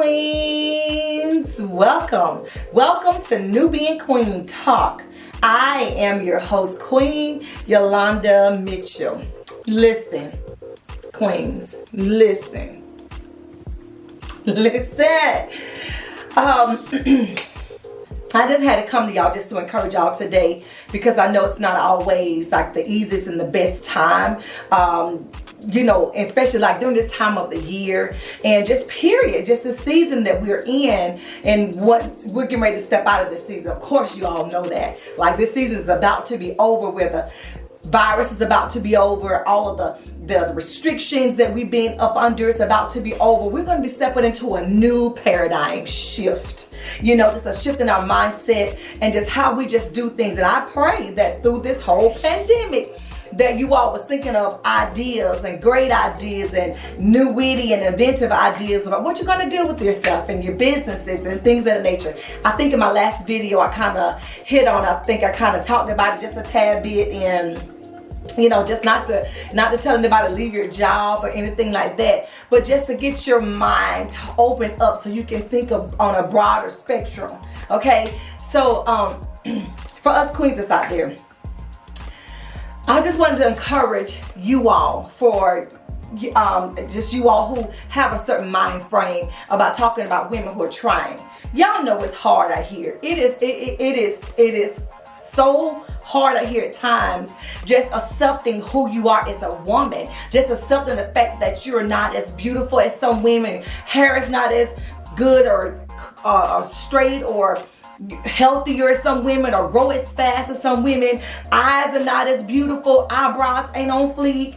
Queens. Welcome to NoMBe and Queen Talk. I am your host, Queen Yolanda Mitchell. Listen, Queens, listen. I just had to come to y'all just to encourage y'all today, because I know it's not always like the easiest and the best time, especially like during this time of the year and just period, just the season that we're in, and what we're getting ready to step out of this season. Of course, you all know that. Like, this season is about to be over, where the virus is about to be over, all of the restrictions that we've been up under is about to be over. We're going to be stepping into a new paradigm shift. Just a shift in our mindset and just how we just do things. And I pray that through this whole pandemic, that you all was thinking of ideas and great ideas and new witty and inventive ideas about what you're going to do with yourself and your businesses and things of that nature. I think in my last video I kind of hit on, I kind of talked about it just a tad bit, and just not to tell anybody to leave your job or anything like that, but just to get your mind to open up so you can think of on a broader spectrum. Okay, so for us queens that's out there, I just wanted to encourage you all, for just you all who have a certain mind frame about talking about women who are trying. Y'all know it's hard out here. It is so hard out here at times, just accepting who you are as a woman, just accepting the fact that you're not as beautiful as some women, hair is not as good or straight or healthier as some women, or grow as fast as some women, eyes are not as beautiful, eyebrows ain't on fleek,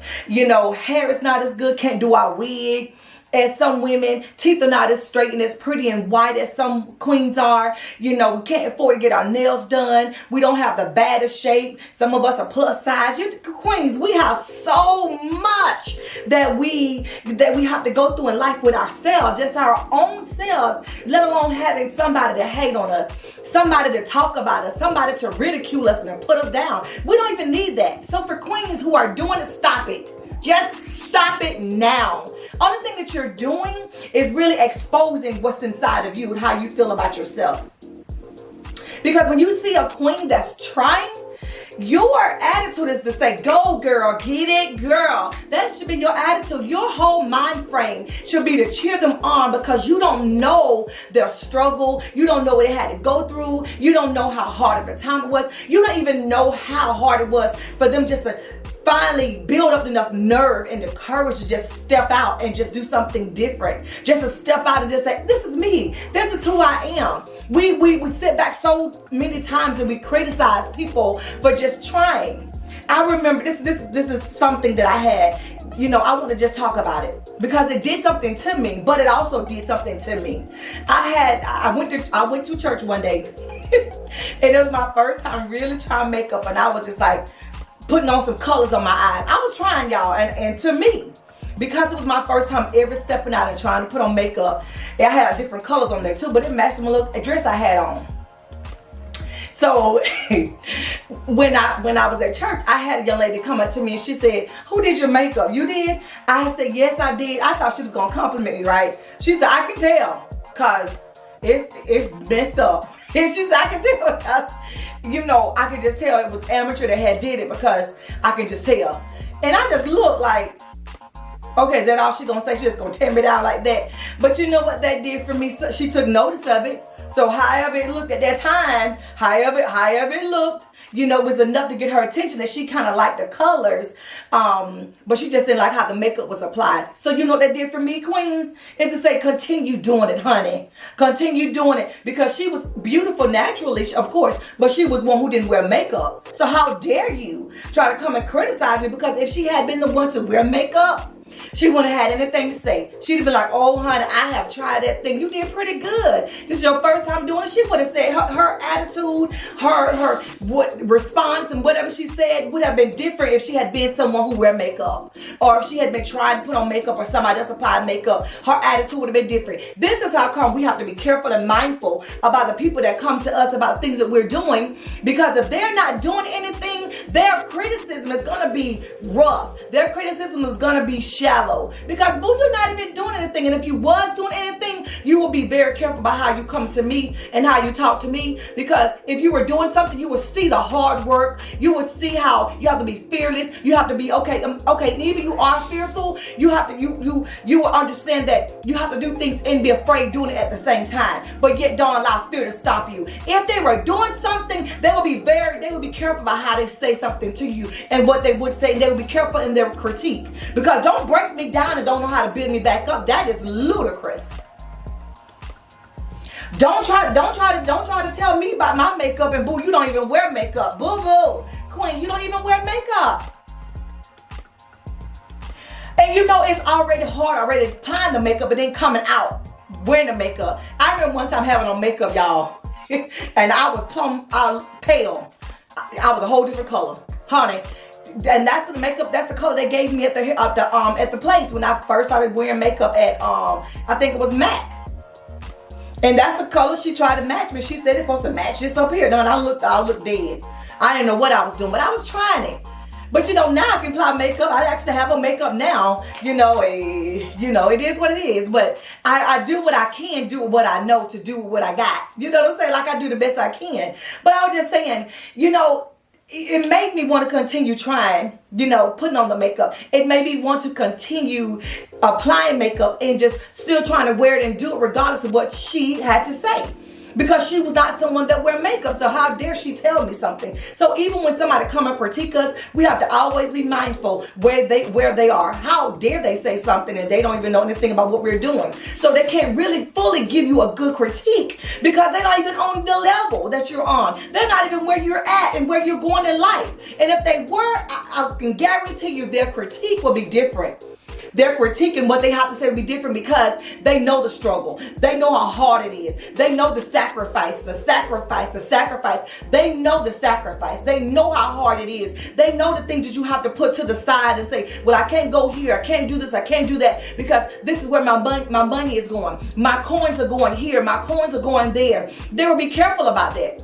hair is not as good, can't do our wig as some women, teeth are not as straight and as pretty and white as some queens are. We can't afford to get our nails done. We don't have the baddest shape. Some of us are plus size. Queens, we have so much that we have to go through in life with ourselves, just our own selves, let alone having somebody to hate on us, somebody to talk about us, somebody to ridicule us and put us down. We don't even need that. So for queens who are doing it, stop it. Just stop it now. Only thing that you're doing is really exposing what's inside of you and how you feel about yourself. Because when you see a queen that's trying, your attitude is to say, go girl, get it girl. That should be your attitude. Your whole mind frame should be to cheer them on, because you don't know their struggle. You don't know what they had to go through. You don't know how hard of a time it was. You don't even know how hard it was for them just to finally build up enough nerve and the courage to just step out and just do something different. Just to step out and just say, this is me. This is who I am. We sit back so many times and we criticize people for just trying. I remember this is something that I had. I want to just talk about it because it did something to me, but it also did something to me. I went to church one day and it was my first time really trying makeup, and I was just like putting on some colors on my eyes. I was trying, y'all, and to me, because it was my first time ever stepping out and trying to put on makeup, I had different colors on there too, but it matched my look, a dress I had on. So when I was at church, I had a young lady come up to me and she said, who did your makeup? You did? I said, yes, I did. I thought she was gonna compliment me, right? She said, I can tell, cause it's messed up. And she said, I can tell, because I could just tell it was amateur that had did it, because I can just tell. And I just looked like, okay, is that all she's gonna say? She's just gonna tear me down like that? But you know what that did for me? So she took notice of it. So however it looked at that time, however it looked, was enough to get her attention, that she kind of liked the colors, but she just didn't like how the makeup was applied. So you know what that did for me, queens? Is to say, continue doing it, honey. Continue doing it, because she was beautiful naturally, of course, but she was one who didn't wear makeup. So how dare you try to come and criticize me? Because if she had been the one to wear makeup, she wouldn't have had anything to say. She'd have been like, oh, honey, I have tried that thing. You did pretty good. This is your first time doing it. She would have said her attitude, her response and whatever she said would have been different if she had been someone who wear makeup. Or if she had been trying to put on makeup, or somebody else applied makeup, her attitude would have been different. This is how come we have to be careful and mindful about the people that come to us about things that we're doing. Because if they're not doing anything, their criticism is going to be rough. Their criticism is going to be shallow, because boo, you're not even doing anything. And if you was doing anything, you will be very careful about how you come to me and how you talk to me, because if you were doing something, you would see the hard work. You would see how you have to be fearless. You have to be okay. And even you are fearful, you have to you will understand that you have to do things and be afraid doing it at the same time, but yet don't allow fear to stop you. If they were doing something, they will be careful about how they say something to you and what they would say. They will be careful in their critique, because don't break me down and don't know how to build me back up. That is ludicrous. Don't try to tell me about my makeup, and boo, you don't even wear makeup. Boo boo, queen, you don't even wear makeup. And you know it's already hard already applying the makeup and then coming out wearing the makeup. I remember one time having on makeup, y'all, and I was pale. I was a whole different color, honey. And that's the makeup. That's the color they gave me at the place when I first started wearing makeup at I think it was MAC. And that's the color she tried to match me. She said it's supposed to match this up here. No, and I looked dead. I didn't know what I was doing, but I was trying it. But you know, now I can apply makeup. I actually have a makeup now. You know, it is what it is. But I do what I can do, what I know to do, what I got. You know what I'm saying? Like, I do the best I can. But I was just saying, you know, it made me want to continue trying, you know, putting on the makeup. It made me want to continue applying makeup and just still trying to wear it and do it regardless of what she had to say. Because she was not someone that wear makeup, so how dare she tell me something? So even when somebody come and critique us, we have to always be mindful where they are. How dare they say something and they don't even know anything about what we're doing? So they can't really fully give you a good critique because they're not even on the level that you're on. They're not even where you're at and where you're going in life. And if they were, I can guarantee you their critique will be different. Their critique and what they have to say will be different because they know the struggle. They know how hard it is. They know the sacrifice. They know the sacrifice. They know how hard it is. They know the things that you have to put to the side and say, well, I can't go here. I can't do this. I can't do that because this is where my money is going. My coins are going here. My coins are going there. They will be careful about that.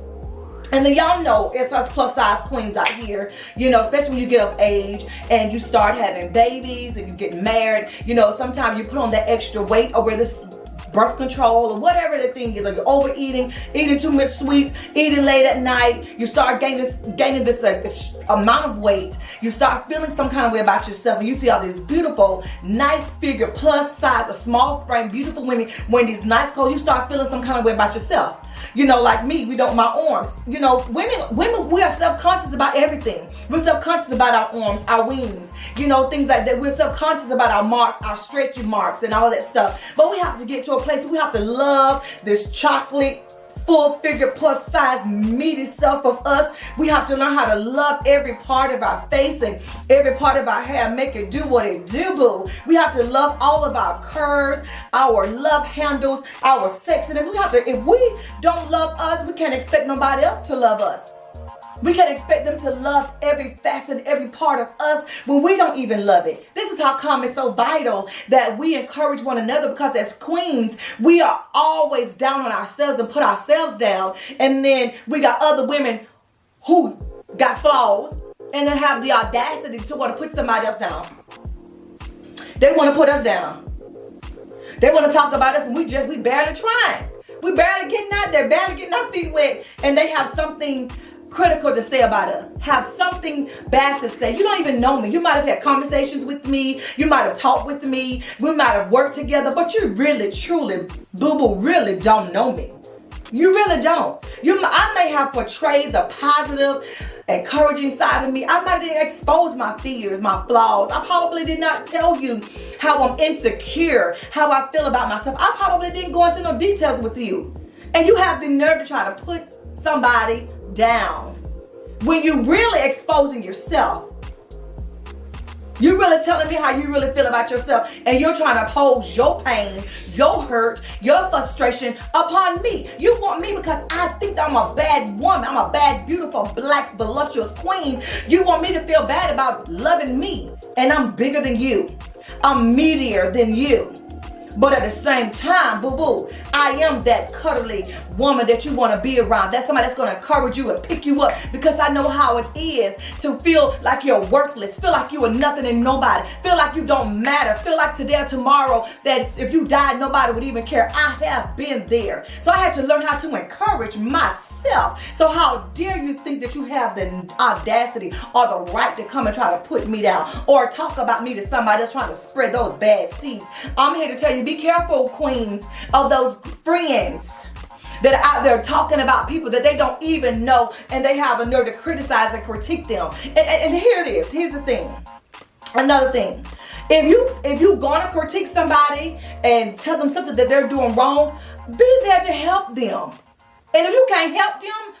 And then y'all know it's us plus size queens out here, you know, especially when you get of age and you start having babies and you get married. You know, sometimes you put on that extra weight or this birth control or whatever the thing is, or you're overeating, eating too much sweets, eating late at night. You start gaining this amount of weight. You start feeling some kind of way about yourself, and you see all these beautiful, nice figure, plus size, a small frame, beautiful women wearing these nice clothes. You start feeling some kind of way about yourself. You know, like me, my arms. You know, women, we are self-conscious about everything. We're self-conscious about our arms, our wings, you know, things like that. We're self-conscious about our marks, our stretchy marks and all that stuff. But we have to get to a place where we have to love this chocolate, full figure, plus size, meaty self of us. We have to learn how to love every part of our face and every part of our hair, make it do what it do, boo. We have to love all of our curves, our love handles, our sexiness. If we don't love us, we can't expect nobody else to love us. We can't expect them to love every facet, every part of us when we don't even love it. This is how come it's so vital that we encourage one another, because as queens, we are always down on ourselves and put ourselves down. And then we got other women who got flaws and then have the audacity to want to put somebody else down. They want to put us down. They want to talk about us and we barely trying. We barely getting out there, barely getting our feet wet, and they have something critical to say about us, have something bad to say. You don't even know me. You might have had conversations with me. You might have talked with me. We might have worked together, but you really, truly, boo-boo, really don't know me. You really don't. I may have portrayed the positive, encouraging side of me. I might have exposed my fears, my flaws. I probably did not tell you how I'm insecure, how I feel about myself. I probably didn't go into no details with you. And you have the nerve to try to put somebody down when you really exposing yourself. You're really telling me how you really feel about yourself, and you're trying to pose your pain, your hurt, your frustration upon me. You want me because I think that I'm a bad woman. I'm a bad, beautiful, black, voluptuous queen. You want me to feel bad about loving me, and I'm bigger than you. I'm meatier than you. But at the same time, boo-boo, I am that cuddly woman that you want to be around. That's somebody that's going to encourage you and pick you up, because I know how it is to feel like you're worthless, feel like you are nothing and nobody, feel like you don't matter, feel like today or tomorrow that if you died, nobody would even care. I have been there. So I had to learn how to encourage myself. So how dare you think that you have the audacity or the right to come and try to put me down or talk about me to somebody that's trying to spread those bad seeds. I'm here to tell you, be careful, queens, of those friends that are out there talking about people that they don't even know, and they have a nerve to criticize and critique them. And here it is. Here's the thing. Another thing. If you gonna critique somebody and tell them something that they're doing wrong, be there to help them. And if you can't help them,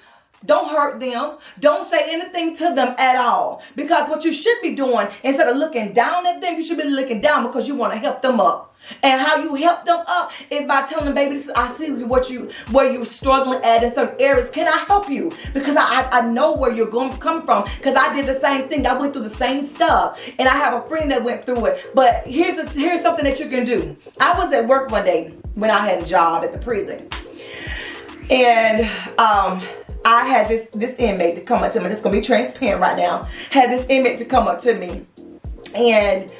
don't hurt them. Don't say anything to them at all. Because what you should be doing, instead of looking down at them, you should be looking down because you want to help them up. And how you help them up is by telling them, baby, I see where you're struggling at in certain areas. Can I help you? Because I know where you're going to come from, because I did the same thing. I went through the same stuff, and I have a friend that went through it. But here's something that you can do. I was at work one day when I had a job at the prison, and I had this inmate to come up to me. This is going to be transparent right now. Had this inmate to come up to me, and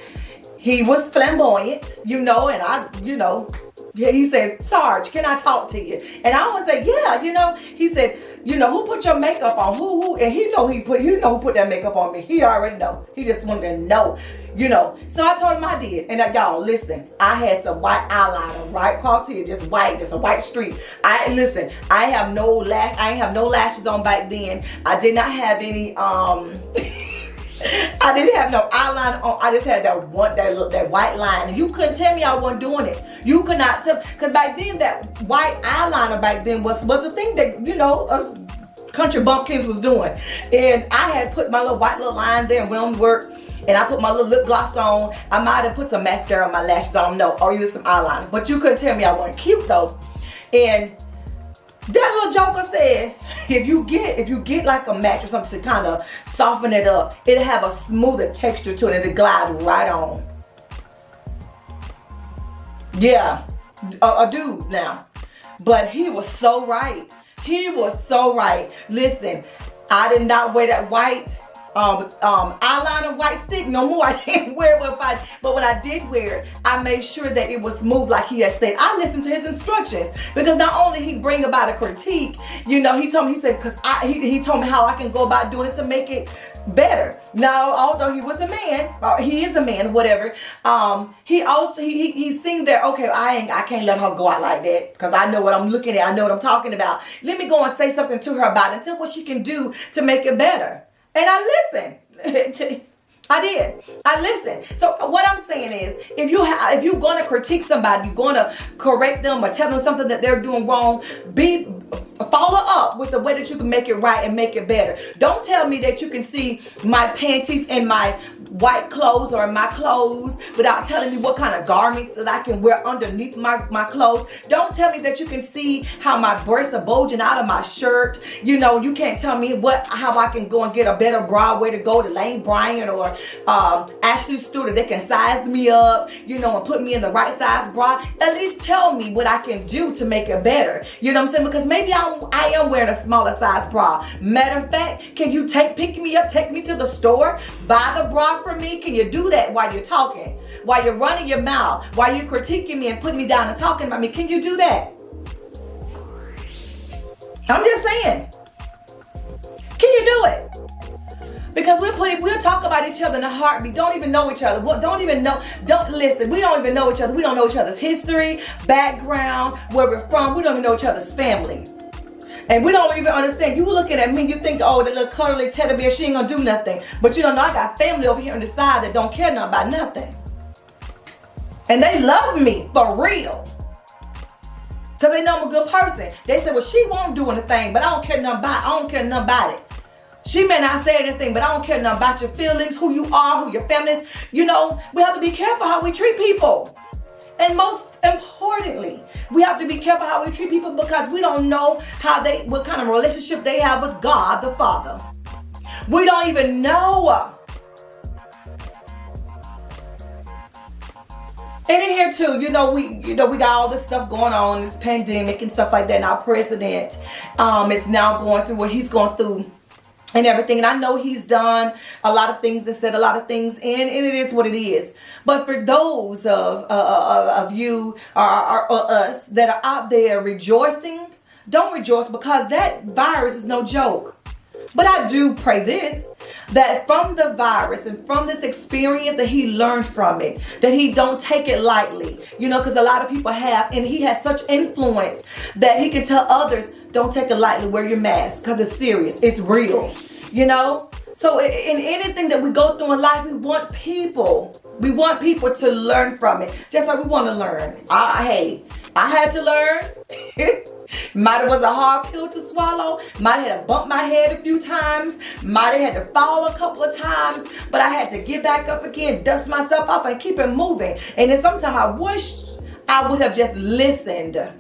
he was flamboyant, and he said, Sarge, can I talk to you? And I was like, yeah, he said, who put your makeup on? Who? And who put that makeup on me. He already know. He just wanted to know, So I told him I did. And y'all, listen, I had some white eyeliner right across here, just a white streak. I ain't have no lashes on back then. I did not have any, I didn't have no eyeliner on. I just had that white line. And you couldn't tell me I wasn't doing it. You could not tell, because back then that white eyeliner back then was a thing that, us country bumpkins was doing. And I had put my white line there and went on to work. And I put my little lip gloss on. I might have put some mascara on my lashes on. No, or use some eyeliner. But you couldn't tell me I wasn't cute though. And that little joker said, if you get like a match or something to kind of soften it up, it'll have a smoother texture to it and it'll glide right on. Yeah, a dude now. But he was so right. He was so right. Listen, I did not wear that white eyeliner white stick no more. I didn't wear it, but when I did wear it, I made sure that it was smooth like he had said. I listened to his instructions, because not only he bring about a critique, he told me, he told me how I can go about doing it to make it better. Now, although he was a man, or he is a man, whatever, he seen that, okay, I can't let her go out like that, because I know what I'm looking at, I know what I'm talking about. Let me go and say something to her about it and tell what she can do to make it better. And I listened. I did. I listened. So what I'm saying is, if you're going to critique somebody, you're going to correct them or tell them something that they're doing wrong, follow up with the way that you can make it right and make it better. Don't tell me that you can see my panties and my white clothes or my clothes without telling me what kind of garments that I can wear underneath my clothes. Don't tell me that you can see how my breasts are bulging out of my shirt. You can't tell me how I can go and get a better bra, where to go to Lane Bryant or Ashley Stewart. They can size me up, and put me in the right size bra. At least tell me what I can do to make it better. You know what I'm saying? Because maybe I am wearing a smaller size bra. Matter of fact, can you pick me up, take me to the store, buy the bra for me? Can you do that while you're talking? While you're running your mouth, while you're critiquing me and putting me down and talking about me? Can you do that? I'm just saying. Can you do it? Because we'll talk about each other in a heartbeat. Don't even know each other. Listen, we don't even know each other. We don't know each other's history, background, where we're from. We don't even know each other's family. And we don't even understand. You looking at me, you think, oh, the little cuddly teddy bear, she ain't gonna do nothing. But you don't know, I got family over here on the side that don't care nothing about nothing. And they love me, for real. Because they know I'm a good person. They say, well, she won't do anything, but I don't care nothing about it. She may not say anything, but I don't care nothing about your feelings, who you are, who your family is. We have to be careful how we treat people. And most importantly, we have to be careful how we treat people, because we don't know what kind of relationship they have with God the Father. We don't even know. And in here too, we got all this stuff going on, this pandemic and stuff like that. And our president is now going through what he's going through and everything. And I know he's done a lot of things and said a lot of things, and it is what it is. But for those of you or us that are out there rejoicing, don't rejoice, because that virus is no joke. But I do pray this, that from the virus and from this experience, that he learned from it, that he don't take it lightly, because a lot of people have, and he has such influence that he can tell others, don't take it lightly, wear your mask, because it's serious, it's real, So in anything that we go through in life, we want people to learn from it, just like we want to learn. I had to learn. Might have was a hard pill to swallow. Might have had to bump my head a few times. Might have had to fall a couple of times. But I had to get back up again, dust myself off, and keep it moving. And then sometimes I wish I would have just listened.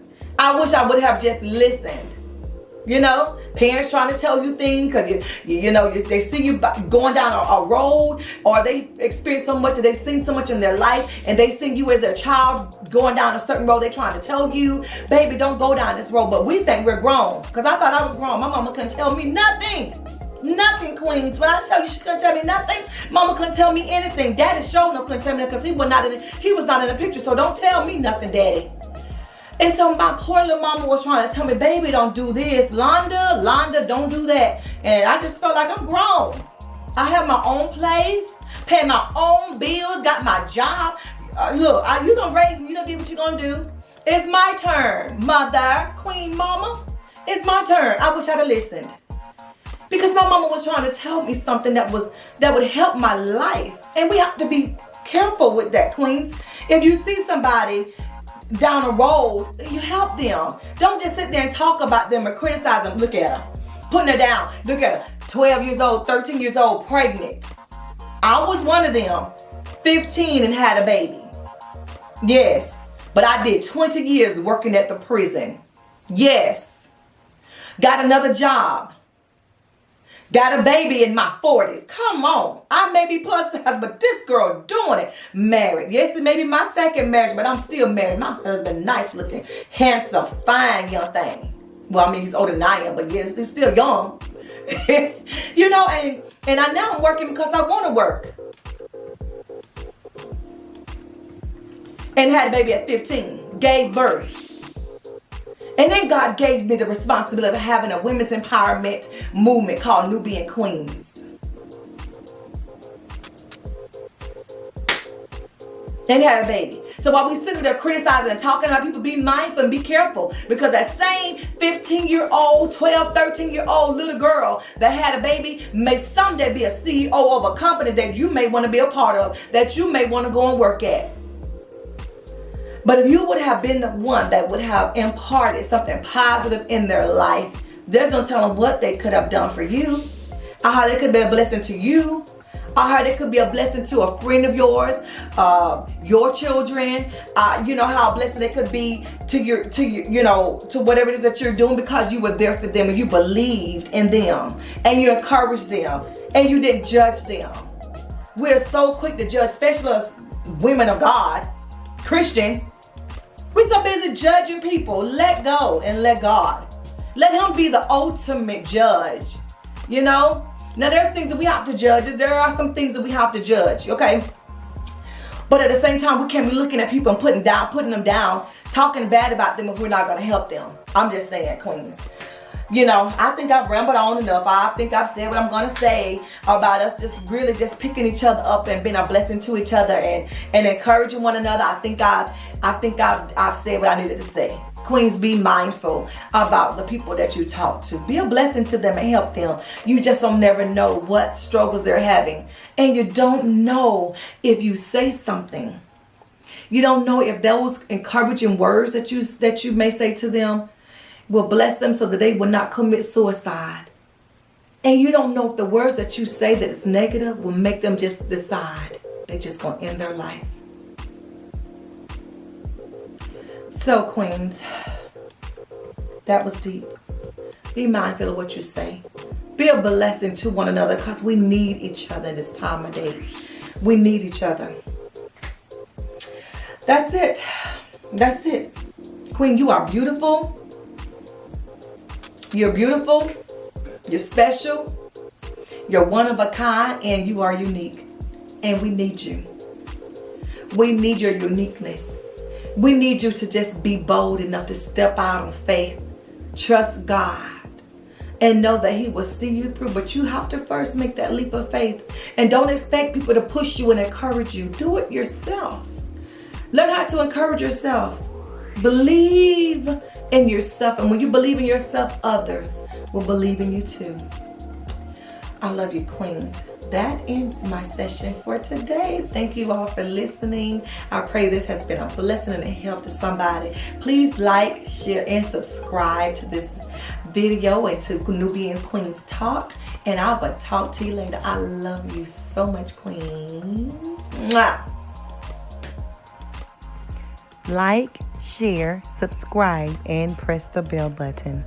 Parents trying to tell you things because they see you going down a road, or they experience so much, they've seen so much in their life, and they see you as a child going down a certain road. They're trying to tell you, baby, don't go down this road. But we think we're grown, because I thought I was grown. My mama couldn't tell me nothing, queens. When I tell you she couldn't tell me nothing, mama couldn't tell me anything. Daddy sure no couldn't tell me nothing, because he was not in the picture. So don't tell me nothing, daddy. And so my poor little mama was trying to tell me, baby, don't do this. Londa, don't do that. And I just felt like I'm grown. I have my own place, pay my own bills, got my job. Look, you gonna raise me, you gonna do what you gonna do. It's my turn, mother, queen mama. It's my turn. I wish I'd have listened. Because my mama was trying to tell me something that would help my life. And we have to be careful with that, queens. If you see somebody down a road, you help them. Don't just sit there and talk about them or criticize them. Look at her, putting her down. Look at her, 12 years old, 13 years old, pregnant. I was one of them, 15 and had a baby. Yes, but I did 20 years working at the prison. Yes, got another job. Got a baby in my 40s. Come on. I may be plus size, but this girl doing it. Married. Yes, it may be my second marriage, but I'm still married. My husband, nice looking, handsome, fine young thing. Well, I mean, he's older than I am, but yes, he's still young. And I now I'm working because I want to work. And had a baby at 15. Gave birth. And then God gave me the responsibility of having a women's empowerment movement called NoMBe Queens. And had a baby. So while we sit there criticizing and talking about people, be mindful and be careful. Because that same 15-year-old, 12, 13-year-old little girl that had a baby may someday be a CEO of a company that you may want to be a part of, that you may want to go and work at. But if you would have been the one that would have imparted something positive in their life, there's no telling what they could have done for you, or how they could be a blessing to you, or how they could be a blessing to a friend of yours, your children. How a blessing they could be to whatever it is that you're doing, because you were there for them and you believed in them and you encouraged them and you didn't judge them. We're so quick to judge, especially us women of God, Christians. We're so busy judging people. Let go and let God. Let him be the ultimate judge. Now there's things that we have to judge. There are some things that we have to judge, okay? But at the same time, we can't be looking at people and putting them down, talking bad about them if we're not going to help them. I'm just saying, queens. I think I've rambled on enough. I think I've said what I'm going to say about us just really just picking each other up and being a blessing to each other and encouraging one another. I think I've said what I needed to say. Queens, be mindful about the people that you talk to. Be a blessing to them and help them. You just don't never know what struggles they're having. And you don't know if you say something. You don't know if those encouraging words that you may say to them will bless them so that they will not commit suicide. And you don't know if the words that you say that is negative will make them just decide they're just going to end their life. So, queens, that was deep. Be mindful of what you say. Be a blessing to one another, because we need each other this time of day. We need each other. That's it. That's it. Queen, you are beautiful. You're beautiful. You're special. You're one of a kind, and you are unique. And we need you. We need your uniqueness. We need you to just be bold enough to step out on faith. Trust God. And know that He will see you through. But you have to first make that leap of faith. And don't expect people to push you and encourage you. Do it yourself. Learn how to encourage yourself. Believe in yourself. And when you believe in yourself, others will believe in you too. I love you, queens. That ends my session for today. Thank you all for listening. I pray this has been a blessing and a help to somebody. Please like, share, and subscribe to this video and to Nubian Queens Talk. And I will talk to you later. I love you so much, queens. Mwah. Like, share, subscribe, and press the bell button.